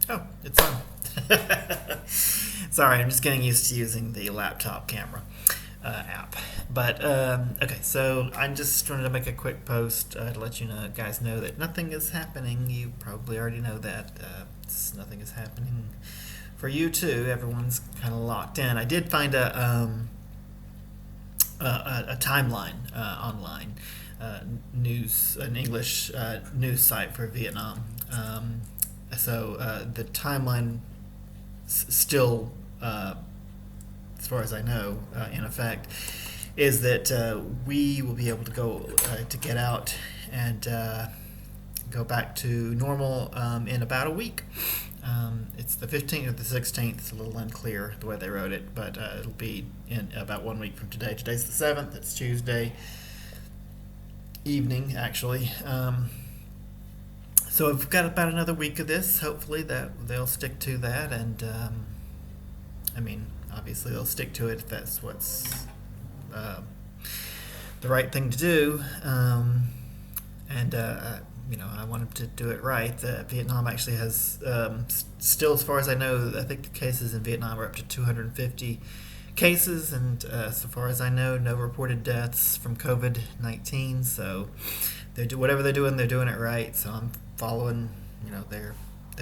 Oh, it's on. Sorry, I'm just getting used to using the laptop camera app. But okay, so I just wanted to make a quick post to let you know, guys know that nothing is happening. You probably already know that nothing is happening for you too. Everyone's kind of locked in. I did find a timeline online, news, an English news site for Vietnam. The timeline still, as far as I know, in effect, is that we will be able to go to get out and go back to normal in about a week. It's the 15th or the 16th. It's a little unclear the way they wrote it, but it'll be in about 1 week from today. Today's the 7th. It's Tuesday evening, actually. So I've got about another week of this. Hopefully that they'll stick to that, and I mean, obviously they'll stick to it if that's what's the right thing to do. And I want them to do it right. Vietnam actually has, still, as far as I know, I think the cases in Vietnam are up to 250 cases, and so far as I know, no reported deaths from COVID-19. So they do whatever they're doing it right. So I'm following, their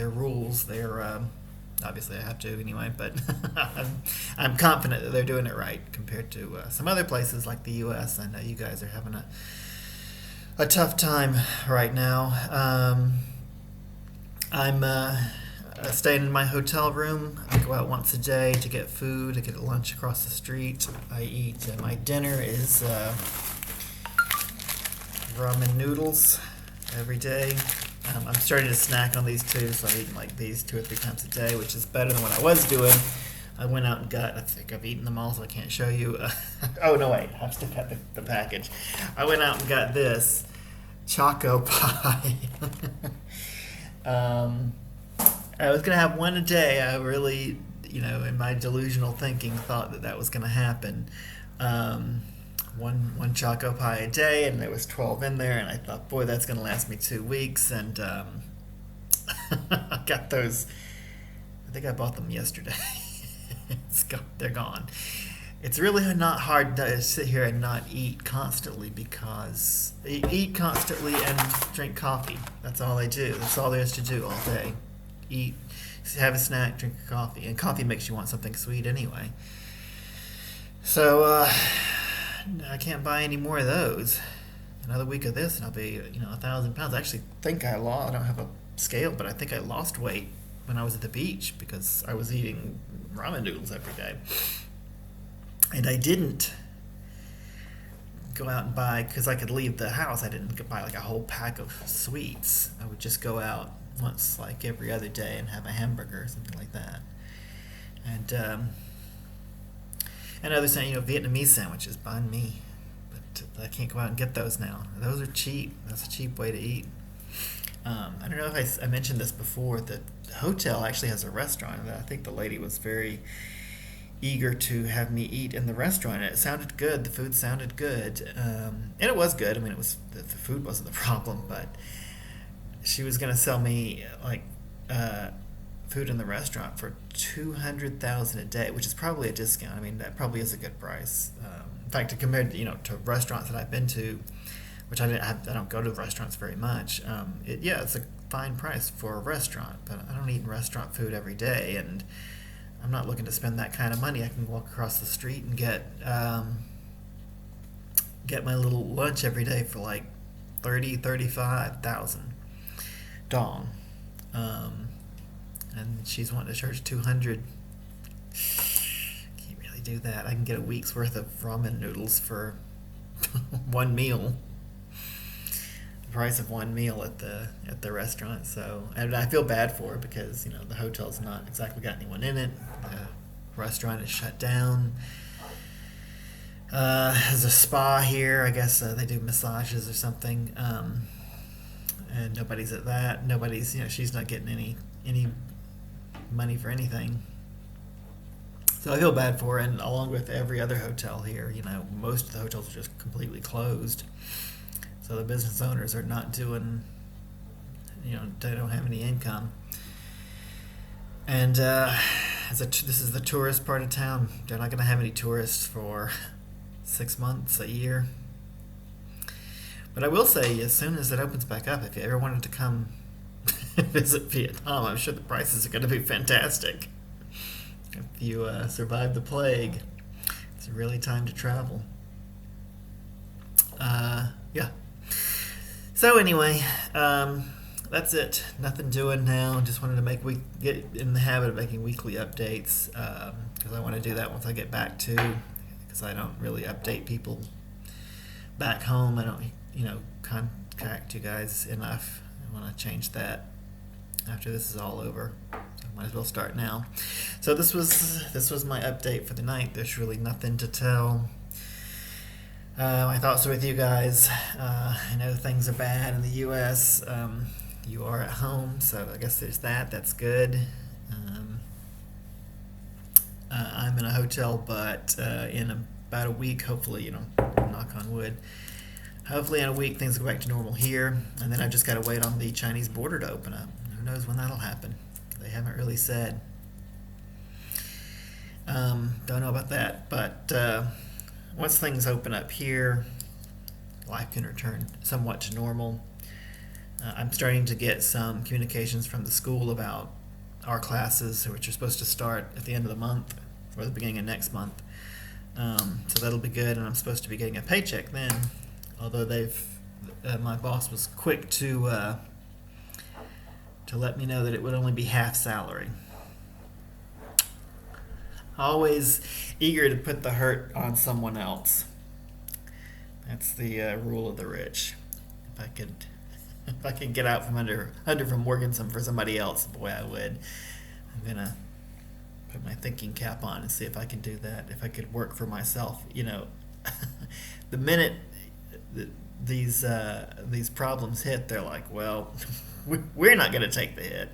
rules. They're obviously I have to anyway, but I'm confident that they're doing it right compared to some other places like the U.S. I know you guys are having a tough time right now. I'm staying in my hotel room. I go out once a day to get food. I get lunch across the street. I eat. My dinner is ramen noodles every day. I'm starting to snack on these too, so I'm eating like these 2 or 3 times a day, which is better than what I was doing. I went out and got, I think I've eaten them all, so I can't show you. Oh, no, wait, I've still got the package. I went out and got this Choco Pie. I was going to have one a day. I really, in my delusional thinking, thought that was going to happen. One Choco Pie a day, and there was 12 in there, and I thought, boy, that's going to last me 2 weeks, and I got those. I think I bought them yesterday. They're gone. It's really not hard to sit here and not eat constantly, because eat constantly and drink coffee. That's all I do. That's all there is to do all day. Eat, have a snack, drink a coffee, and coffee makes you want something sweet anyway. So I can't buy any more of those. Another week of this, and I'll be 1,000 pounds. I actually think I don't have a scale, but I think I lost weight when I was at the beach because I was eating ramen noodles every day. And I didn't go out and buy, because I could leave the house, I didn't buy like a whole pack of sweets. I would just go out once, like every other day, and have a hamburger or something like that. And others saying, Vietnamese sandwiches, banh mi. But I can't go out and get those now. Those are cheap. That's a cheap way to eat. I don't know if I mentioned this before. The hotel actually has a restaurant, and I think the lady was very eager to have me eat in the restaurant. And it sounded good. The food sounded good, and it was good. I mean, the food wasn't the problem, but she was going to sell me like food in the restaurant for $200,000 a day, which is probably a discount. I mean, that probably is a good price. In fact, compared to restaurants that I've been to, which I don't go to restaurants very much. It's a fine price for a restaurant, but I don't eat restaurant food every day, and I'm not looking to spend that kind of money. I can walk across the street and get my little lunch every day for like 35,000 dong. And she's wanting to charge 200. Can't really do that. I can get a week's worth of ramen noodles for one meal. The price of one meal at the restaurant. So, and I feel bad for her because the hotel's not exactly got anyone in it. The restaurant is shut down. There's a spa here. I guess they do massages or something. And nobody's at that. Nobody's. She's not getting any money for anything. So I feel bad for her, and along with every other hotel here, most of the hotels are just completely closed. So the business owners are not doing, they don't have any income. And this is the tourist part of town. They're not going to have any tourists for 6 months, a year. But I will say, as soon as it opens back up, if you ever wanted to come visit Vietnam, I'm sure the prices are going to be fantastic. If you survive the plague, it's really time to travel. Yeah. So anyway, that's it. Nothing doing now. Just wanted to get in the habit of making weekly updates because I want to do that once I get back too. Because I don't really update people back home. I don't, contact you guys enough. I want to change that after this is all over. So I might as well start now. So this was my update for the night. There's really nothing to tell. My thoughts are with you guys. I know things are bad in the U.S. You are at home, so I guess there's that. That's good. I'm in a hotel, but in about a week, hopefully, knock on wood. Hopefully in a week things go back to normal here, and then I've just got to wait on the Chinese border to open up. Who knows when that'll happen? They haven't really said. Don't know about that, but once things open up here, life can return somewhat to normal. I'm starting to get some communications from the school about our classes, which are supposed to start at the end of the month or the beginning of next month. So that'll be good, and I'm supposed to be getting a paycheck then. Although my boss was quick to let me know that it would only be half salary. Always eager to put the hurt on someone else. That's the rule of the rich. If I could get out from under from working for somebody else, boy, I would. I'm gonna put my thinking cap on and see if I can do that. If I could work for myself, the minute these problems hit, they're like, well, we're not going to take the hit.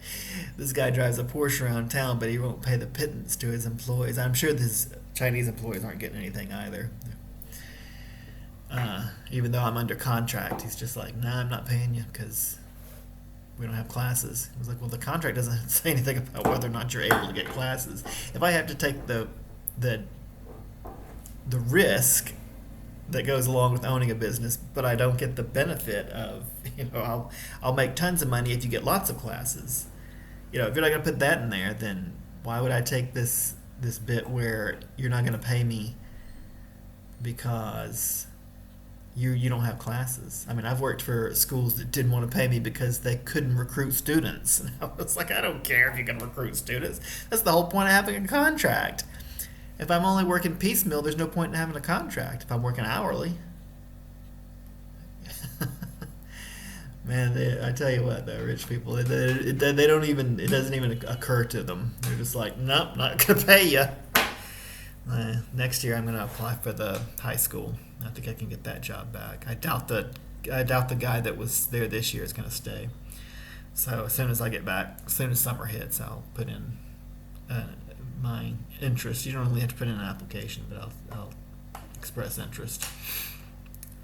This guy drives a Porsche around town, but he won't pay the pittance to his employees. I'm sure his Chinese employees aren't getting anything either. Even though I'm under contract, he's just like, nah, I'm not paying you because we don't have classes. I was like, well, the contract doesn't say anything about whether or not you're able to get classes. If I have to take the risk that goes along with owning a business, but I don't get the benefit of, I'll make tons of money if you get lots of classes. If you're not going to put that in there, then why would I take this bit where you're not going to pay me because you don't have classes? I mean, I've worked for schools that didn't want to pay me because they couldn't recruit students. And I was like, I don't care if you can recruit students. That's the whole point of having a contract. If I'm only working piecemeal, there's no point in having a contract. If I'm working hourly, man, I tell you what, though, rich people, they don't even, it doesn't even occur to them. They're just like, nope, not gonna pay you. Next year, I'm gonna apply for the high school. I think I can get that job back. I doubt the guy that was there this year is gonna stay. So as soon as I get back, as soon as summer hits, I'll put in my interest. You don't really have to put in an application, but I'll express interest.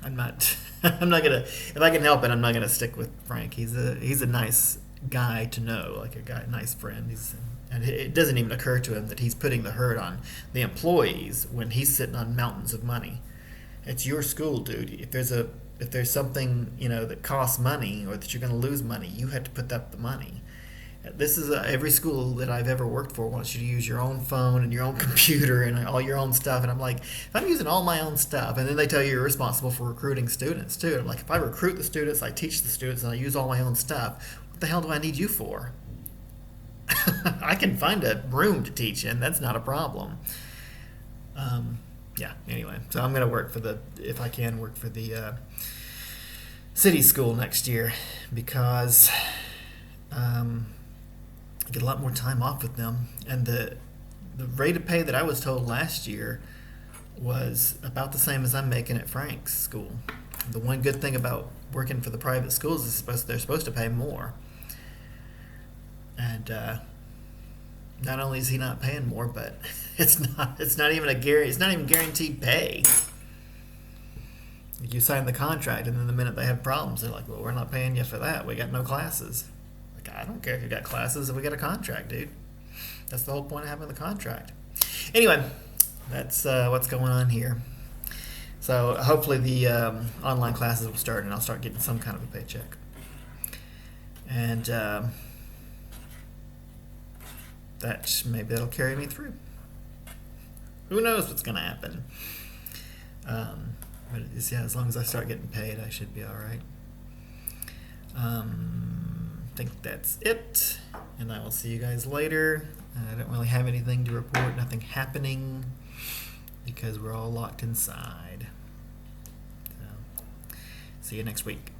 I'm not gonna, if I can help it, I'm not gonna stick with Frank. He's a nice guy to know, like a nice friend. And it doesn't even occur to him that he's putting the hurt on the employees when he's sitting on mountains of money. It's your school, dude. If there's something that costs money or that you're going to lose money, you have to put up the money. This is every school that I've ever worked for wants you to use your own phone and your own computer and all your own stuff. And I'm like, if I'm using all my own stuff, and then they tell you you're responsible for recruiting students too. And I'm like, if I recruit the students, I teach the students, and I use all my own stuff, what the hell do I need you for? I can find a room to teach in. That's not a problem. Yeah. Anyway, so I'm gonna if I can work for the city school next year because I get a lot more time off with them, and the rate of pay that I was told last year was about the same as I'm making at Frank's school. The one good thing about working for the private schools is they're supposed to pay more. And not only is he not paying more, but it's not even guaranteed pay. You sign the contract, and then the minute they have problems, they're like, "Well, we're not paying you for that. We got no classes." Like, I don't care if you got classes if we got a contract, dude. That's the whole point of having the contract. Anyway, that's what's going on here. So hopefully the online classes will start and I'll start getting some kind of a paycheck. And maybe that'll carry me through. Who knows what's going to happen? But yeah, as long as I start getting paid, I should be all right. I think that's it, and I will see you guys later. I don't really have anything to report, nothing happening, because we're all locked inside. So, see you next week.